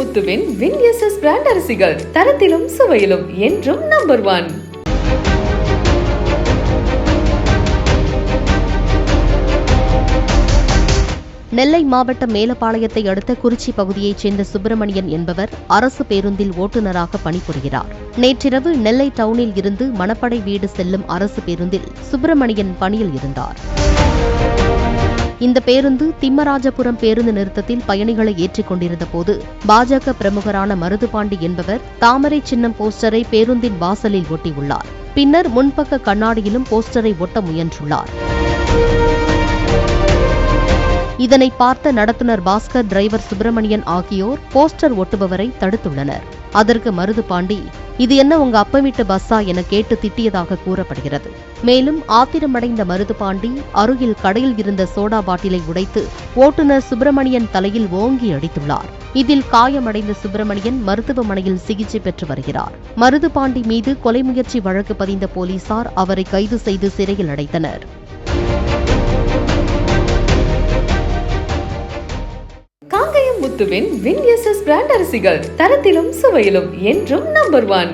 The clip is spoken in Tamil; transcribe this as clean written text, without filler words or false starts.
முத்துவின் வின்எஸ்எஸ் பிராண்ட் அரிசிகள் தரத்திலும் சுவையிலும் என்றும் நம்பர் 1. நெல்லை மாவட்டம் மேலப்பாளையத்தை அடுத்த குறிச்சி பகுதியைச் சேர்ந்த சுப்பிரமணியன் என்பவர் அரசு பேருந்தில் ஓட்டுநராக பணிபுரிகிறார். நேற்றிரவு நெல்லை டவுனில் இருந்து மணப்படை வீடு செல்லும் அரசு பேருந்தில் சுப்பிரமணியன் பணியில் இருந்தார். இந்த பேருந்து திம்மராஜபுரம் பேருந்து நிறுத்தத்தில் பயணிகளை ஏற்றிக் கொண்டிருந்த போது பாஜக பிரமுகரான மருதுபாண்டி என்பவர் தாமரை சின்னம் போஸ்டரை பேருந்தின் வாசலில் ஒட்டியுள்ளார். பின்னர் முன்பக்க கண்ணாடியிலும் போஸ்டரை ஒட்ட முயன்றுள்ளார். இதனை பார்த்த நடத்துனர் பாஸ்கர், டிரைவர் சுப்பிரமணியன் ஆகியோர் போஸ்டர் ஒட்டுபவரை தடுத்துள்ளனர். அதற்கு மருதுபாண்டி, இது என்ன உங்க அப்ப வீட்டு பஸ்ஸா என கேட்டு திட்டியதாக கூறப்படுகிறது. மேலும் ஆத்திரமடைந்த மருதுபாண்டி அருகில் கடையில் இருந்த சோடா பாட்டிலை உடைத்து ஓட்டுநர் சுப்பிரமணியன் தலையில் ஓங்கி அடித்துள்ளார். இதில் காயமடைந்த சுப்பிரமணியன் மருத்துவமனையில் சிகிச்சை பெற்று வருகிறார். மருதுபாண்டி மீது கொலை முயற்சி வழக்கு பதிந்த போலீசார் அவரை கைது செய்து சிறையில் அடைத்தனர். காங்கயம் முத்துவின் வின்எஸ்எஸ் பிராண்ட் அரிசிகள் தரத்திலும் சுவையிலும் என்றும் நம்பர் 1.